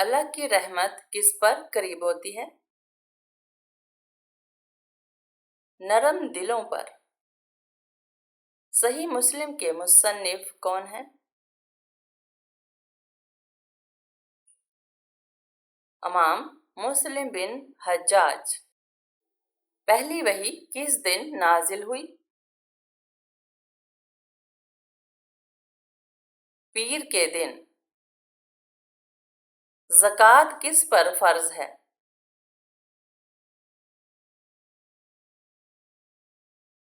اللہ کی رحمت کس پر قریب ہوتی ہے؟ نرم دلوں پر۔ صحیح مسلم کے مصنف کون ہیں؟ امام مسلم بن حجاج۔ پہلی وحی کس دن نازل ہوئی؟ پیر کے دن۔ زکوٰۃ کس پر فرض ہے؟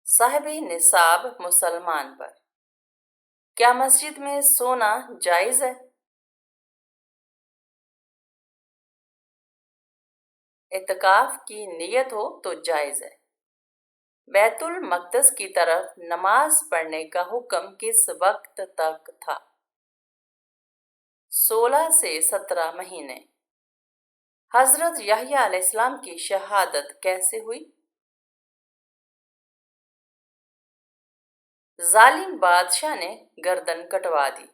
صاحب نصاب مسلمان پر۔ کیا مسجد میں سونا جائز ہے؟ اعتکاف کی نیت ہو تو جائز ہے۔ بیت المقدس کی طرف نماز پڑھنے کا حکم کس وقت تک تھا؟ 16 سے 17 مہینے۔ حضرت یحییٰ علیہ السلام کی شہادت کیسے ہوئی؟ ظالم بادشاہ نے گردن کٹوا دی۔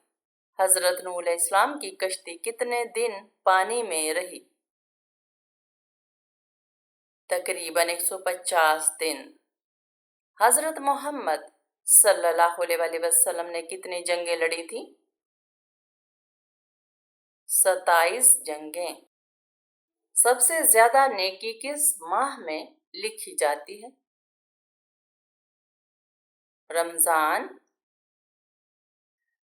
حضرت نوح علیہ السلام کی کشتی کتنے دن پانی میں رہی؟ تقریباً 150 دن۔ حضرت محمد صلی اللہ علیہ وسلم نے کتنی جنگیں لڑی تھیں؟ 27 جنگیں۔ سب سے زیادہ نیکی کس ماہ میں لکھی جاتی ہے؟ رمضان۔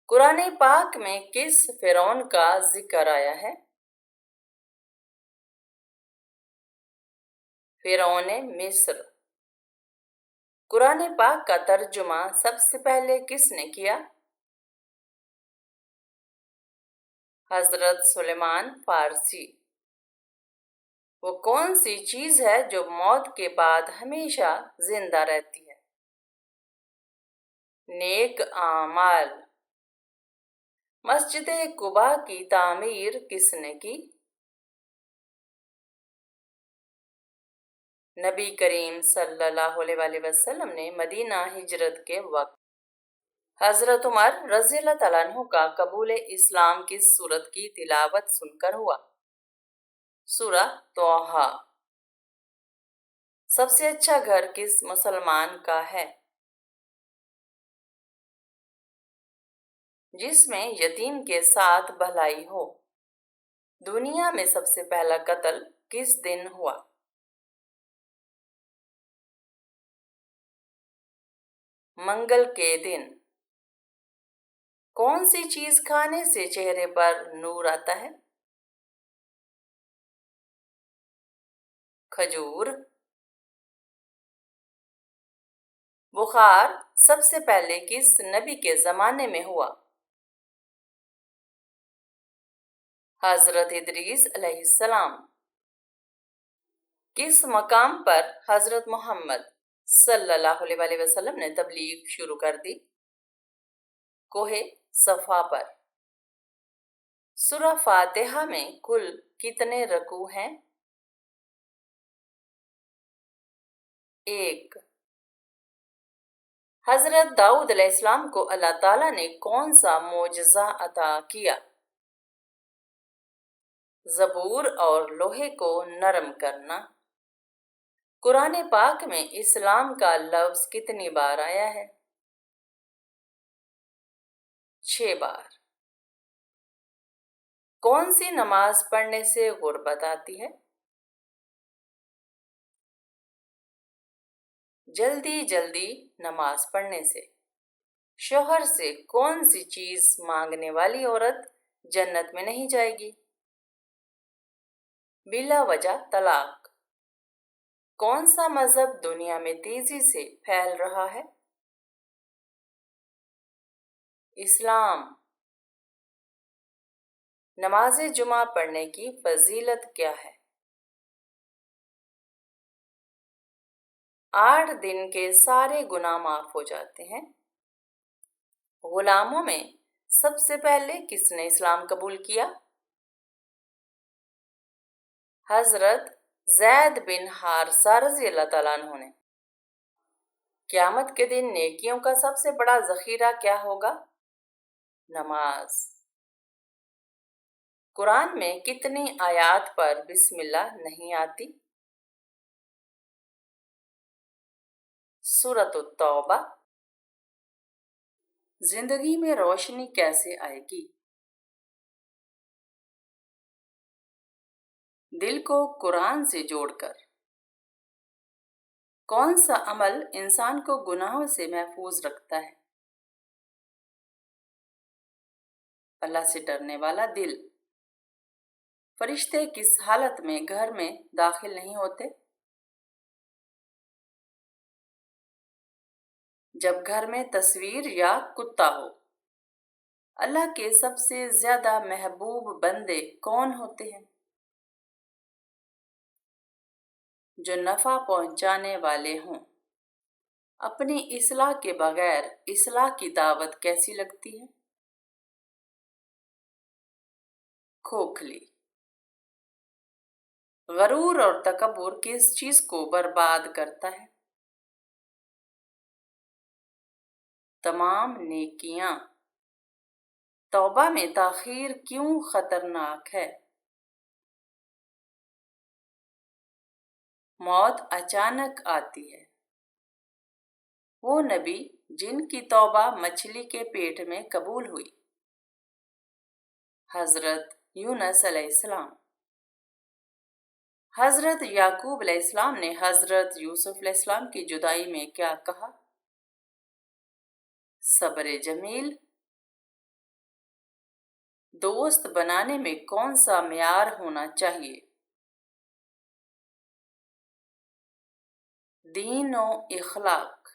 قرآن پاک میں کس فرعون کا ذکر آیا ہے؟ فرعون مصر۔ قرآن پاک کا ترجمہ سب سے پہلے کس نے کیا؟ حضرت سلیمان فارسی۔ وہ کون سی چیز ہے جو موت کے بعد ہمیشہ زندہ رہتی ہے؟ نیک اعمال۔ مسجد قباء کی تعمیر کس نے کی؟ نبی کریم صلی اللہ علیہ وسلم نے مدینہ ہجرت کے وقت حضرت عمر رضی اللہ تعالیٰ عنہ کا قبول اسلام کس سورت کی تلاوت سن کر ہوا؟ سورہ طٰہٰ۔ سب سے اچھا گھر کس مسلمان کا ہے؟ جس میں یتیم کے ساتھ بھلائی ہو۔ دنیا میں سب سے پہلا قتل کس دن ہوا؟ منگل کے دن۔ کون سی چیز کھانے سے چہرے پر نور آتا ہے؟ کھجور۔ بخار سب سے پہلے کس نبی کے زمانے میں ہوا؟ حضرت ادریس علیہ السلام۔ کس مقام پر حضرت محمد صلی اللہ علیہ وسلم نے تبلیغ شروع کر دی؟ کوہ صفا پر۔ سورہ فاتحہ میں کل کتنے رکوع ہیں؟ 1۔ حضرت داؤد علیہ السلام کو اللہ تعالیٰ نے کون سا معجزہ عطا کیا؟ زبور اور لوحے کو نرم کرنا۔ قرآن پاک میں اسلام کا لفظ کتنی بار آیا ہے؟ 6 بار۔ کون سی نماز پڑھنے سے غربت آتی ہے؟ جلدی جلدی نماز پڑھنے سے۔ شوہر سے کون سی چیز مانگنے والی عورت جنت میں نہیں جائے گی؟ بلا وجہ طلاق۔ کون سا مذہب دنیا میں تیزی سے پھیل رہا ہے؟ اسلام۔ نماز جمعہ پڑھنے کی فضیلت کیا ہے؟ 8 دن کے سارے گناہ معاف ہو جاتے ہیں۔ غلاموں میں سب سے پہلے کس نے اسلام قبول کیا؟ حضرت زید بن حارثہ رضی اللہ تعالیٰ عنہ نے۔ قیامت کے دن نیکیوں کا سب سے بڑا ذخیرہ کیا ہوگا؟ نماز۔ قرآن میں کتنی آیات پر بسم اللہ نہیں آتی؟ سورۃ التوبہ۔ زندگی میں روشنی کیسے آئے گی؟ دل کو قرآن سے جوڑ کر۔ کون سا عمل انسان کو گناہوں سے محفوظ رکھتا ہے؟ اللہ سے ڈرنے والا دل۔ فرشتے کس حالت میں گھر میں داخل نہیں ہوتے؟ جب گھر میں تصویر یا کتا ہو۔ اللہ کے سب سے زیادہ محبوب بندے کون ہوتے ہیں؟ جو نفع پہنچانے والے ہوں۔ اپنی اصلاح کے بغیر اصلاح کی دعوت کیسی لگتی ہے؟ کھوکھلی۔ غرور اور تکبر کس چیز کو برباد کرتا ہے؟ تمام نیکیاں۔ توبہ میں تاخیر کیوں خطرناک ہے؟ موت اچانک آتی ہے۔ وہ نبی جن کی توبہ مچھلی کے پیٹ میں قبول ہوئی۔ حضرت یونس علیہ السلام۔ حضرت یعقوب علیہ السلام نے حضرت یوسف علیہ السلام کی جدائی میں کیا کہا؟ صبر جمیل۔ دوست بنانے میں کون سا معیار ہونا چاہیے؟ دین و اخلاق۔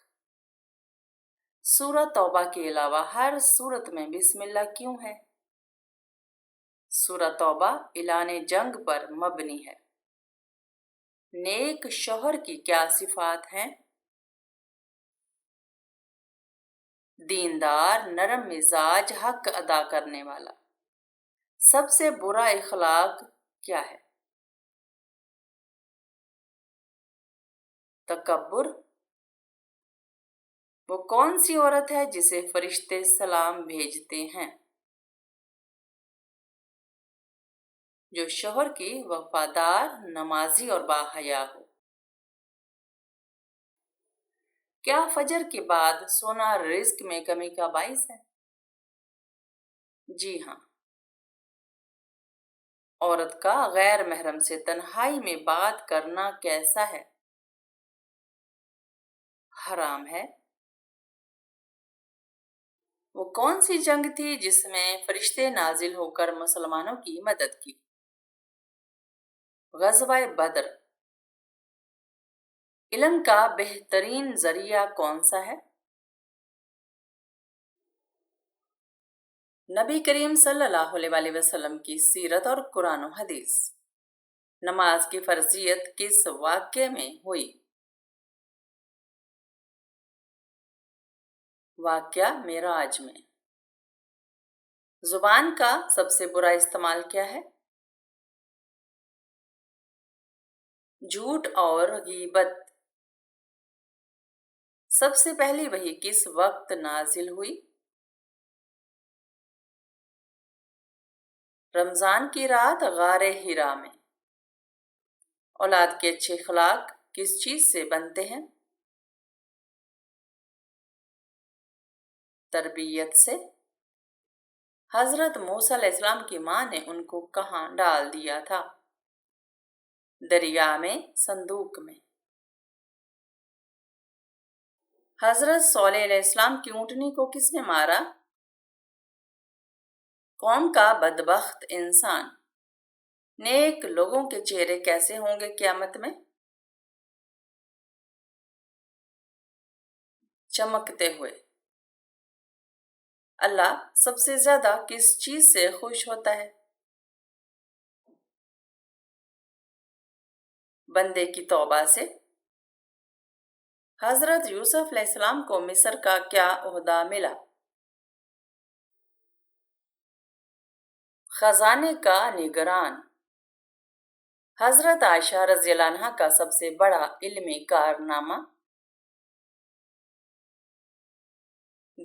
سورۃ توبہ کے علاوہ ہر سورت میں بسم اللہ کیوں ہے؟ سورۃ توبہ اعلان جنگ پر مبنی ہے۔ نیک شوہر کی کیا صفات ہیں؟ دیندار، نرم مزاج، حق ادا کرنے والا۔ سب سے برا اخلاق کیا ہے؟ تکبر۔ وہ کون سی عورت ہے جسے فرشتے سلام بھیجتے ہیں؟ جو شوہر کی وفادار، نمازی اور باحیا ہو۔ کیا فجر کے بعد سونا رزق میں کمی کا باعث ہے؟ جی ہاں۔ عورت کا غیر محرم سے تنہائی میں بات کرنا کیسا ہے؟ حرام ہے۔ وہ کون سی جنگ تھی جس میں فرشتے نازل ہو کر مسلمانوں کی مدد کی؟ غزوہ بدر۔ علم کا بہترین ذریعہ کون سا ہے؟ نبی کریم صلی اللہ علیہ وسلم کی سیرت اور قرآن و حدیث۔ نماز کی فرضیت کس واقعے میں ہوئی؟ واقعہ معراج میں۔ زبان کا سب سے برا استعمال کیا ہے؟ جھوٹ اور غیبت۔ سب سے پہلی وحی کس وقت نازل ہوئی؟ رمضان کی رات غار حرا میں۔ اولاد کے اچھے اخلاق کس چیز سے بنتے ہیں؟ تربیت سے۔ حضرت موسیٰ علیہ السلام کی ماں نے ان کو کہاں ڈال دیا تھا؟ دریا میں، صندوق میں۔ حضرت صالح علیہ السلام کی اونٹنی کو کس نے مارا؟ قوم کا بدبخت انسان۔ نیک لوگوں کے چہرے کیسے ہوں گے قیامت میں؟ چمکتے ہوئے۔ اللہ سب سے زیادہ کس چیز سے خوش ہوتا ہے؟ بندے کی توبہ سے۔ حضرت یوسف علیہ السلام کو مصر کا کیا عہدہ ملا؟ خزانے کا نگران۔ حضرت عائشہ رضی اللہ عنہا کا سب سے بڑا علمی کارنامہ؟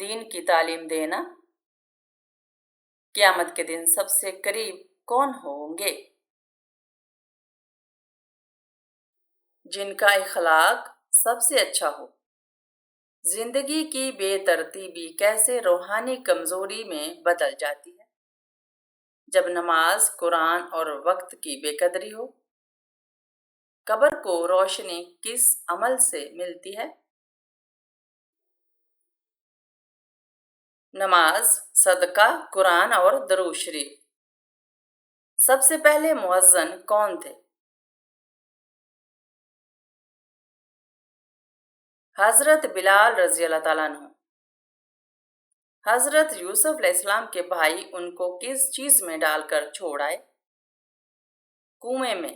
دین کی تعلیم دینا۔ قیامت کے دن سب سے قریب کون ہوں گے؟ جن کا اخلاق سب سے اچھا ہو۔ زندگی کی بے ترتیبی کیسے روحانی کمزوری میں بدل جاتی ہے؟ جب نماز، قرآن اور وقت کی بے قدری ہو۔ قبر کو روشنی کس عمل سے ملتی ہے؟ نماز، صدقہ، قرآن اور درود شریف۔ سب سے پہلے مؤذن کون تھے؟ حضرت بلال رضی اللہ تعالیٰ عنہ۔ حضرت یوسف علیہ السلام کے بھائی ان کو کس چیز میں ڈال کر چھوڑ آئے؟ کنویں میں۔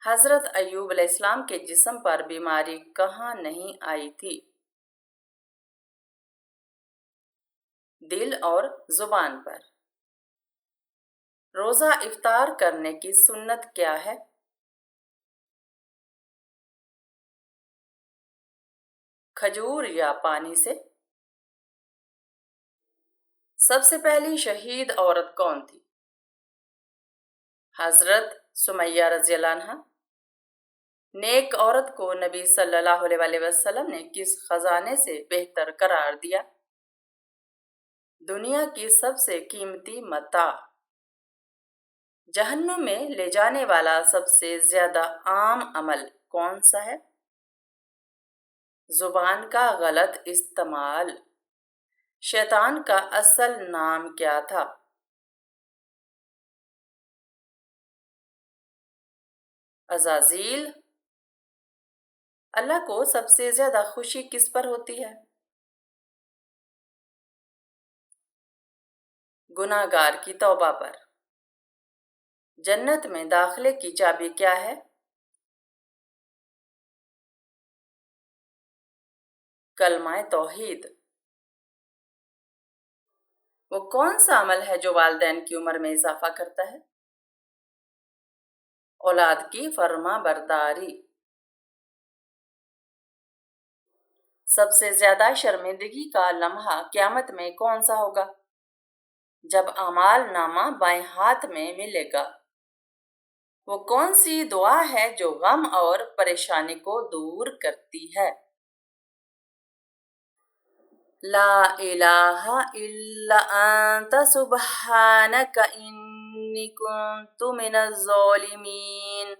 حضرت ایوب علیہ السلام کے جسم پر بیماری کہاں نہیں آئی تھی؟ دل اور زبان پر۔ روزہ افطار کرنے کی سنت کیا ہے؟ کھجور یا پانی سے؟ سب سے پہلی شہید عورت کون تھی؟ حضرت سمیہ رضی اللہ عنہا۔ نیک عورت کو نبی صلی اللہ علیہ وسلم نے کس خزانے سے بہتر قرار دیا؟ دنیا کی سب سے قیمتی متاع۔ جہنم میں لے جانے والا سب سے زیادہ عام عمل کون سا ہے؟ زبان کا غلط استعمال۔ شیطان کا اصل نام کیا تھا؟ عزازیل۔ اللہ کو سب سے زیادہ خوشی کس پر ہوتی ہے؟ گناہ گار کی توبہ پر۔ جنت میں داخلے کی چابی کیا ہے؟ کلمہ توحید۔ وہ کون سا عمل ہے جو والدین کی عمر میں اضافہ کرتا ہے؟ اولاد کی فرما برداری۔ سب سے زیادہ شرمندگی کا لمحہ قیامت میں کون سا ہوگا؟ جب اعمال نامہ بائیں ہاتھ میں ملے گا۔ وہ کون سی دعا ہے جو غم اور پریشانی کو دور کرتی ہے؟ لا الہ الا انت سبحانک انی کنت من الظالمین۔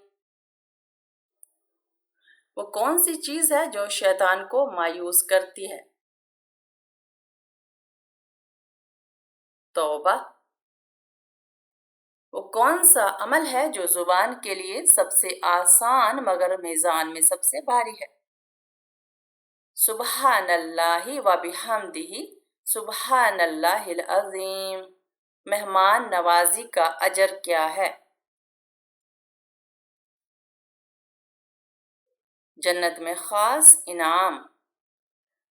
وہ کون سی چیز ہے جو شیطان کو مایوس کرتی ہے؟ توبہ۔ وہ کون سا عمل ہے جو زبان کے لیے سب سے آسان مگر میزان میں سب سے بھاری ہے؟ سبحان اللہ و بحمدہ سبحان اللہ العظیم۔ مہمان نوازی کا اجر کیا ہے؟ جنت میں خاص انعام۔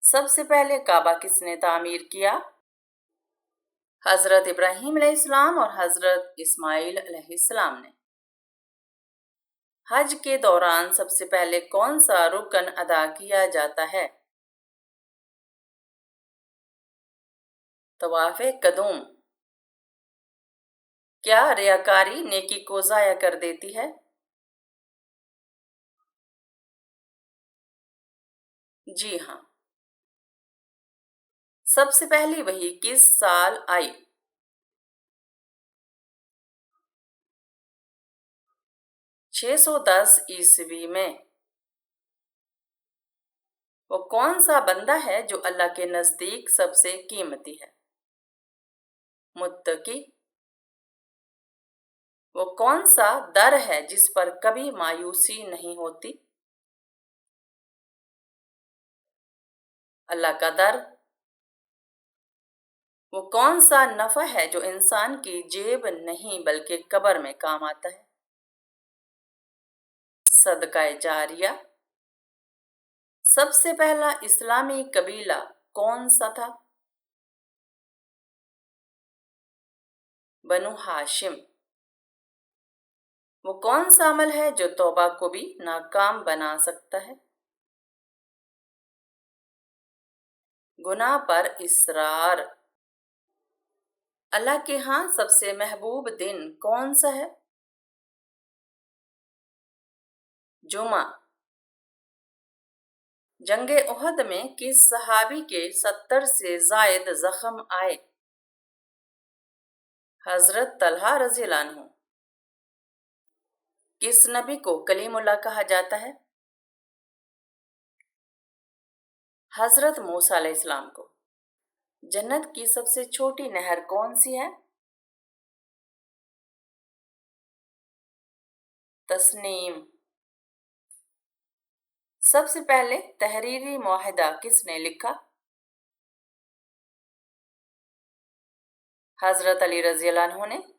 سب سے پہلے کعبہ کس نے تعمیر کیا؟ حضرت ابراہیم علیہ السلام اور حضرت اسماعیل علیہ السلام نے۔ حج کے دوران سب سے پہلے کون سا رکن ادا کیا جاتا ہے؟ طواف قدوم۔ کیا ریاکاری نیکی کو ضائع کر دیتی ہے؟ جی ہاں۔ سب سے پہلی وحی کس سال آئی؟ 610 عیسوی میں۔ وہ کون سا بندہ ہے جو اللہ کے نزدیک سب سے قیمتی ہے؟ متقی۔ وہ کون سا در ہے جس پر کبھی مایوسی نہیں ہوتی؟ اللہ کا در۔ وہ کون سا نفع ہے جو انسان کی جیب نہیں بلکہ قبر میں کام آتا ہے؟ صدقہ جاریہ۔ سب سے پہلا اسلامی قبیلہ کون سا تھا؟ بنو ہاشم۔ وہ کون سا عمل ہے جو توبہ کو بھی ناکام بنا سکتا ہے؟ گناہ پر اصرار۔ اللہ کے ہاں سب سے محبوب دن کون سا ہے؟ جمعہ۔ جنگ احد میں کس صحابی کے 70 سے زائد زخم آئے؟ حضرت طلحہ رضی اللہ عنہ۔ کس نبی کو کلیم اللہ کہا جاتا ہے؟ حضرت موسیٰ علیہ السلام کو۔ جنت کی سب سے چھوٹی نہر کون سی ہے؟ تسنیم۔ سب سے پہلے تحریری معاہدہ کس نے لکھا؟ حضرت علی رضی اللہ عنہ نے۔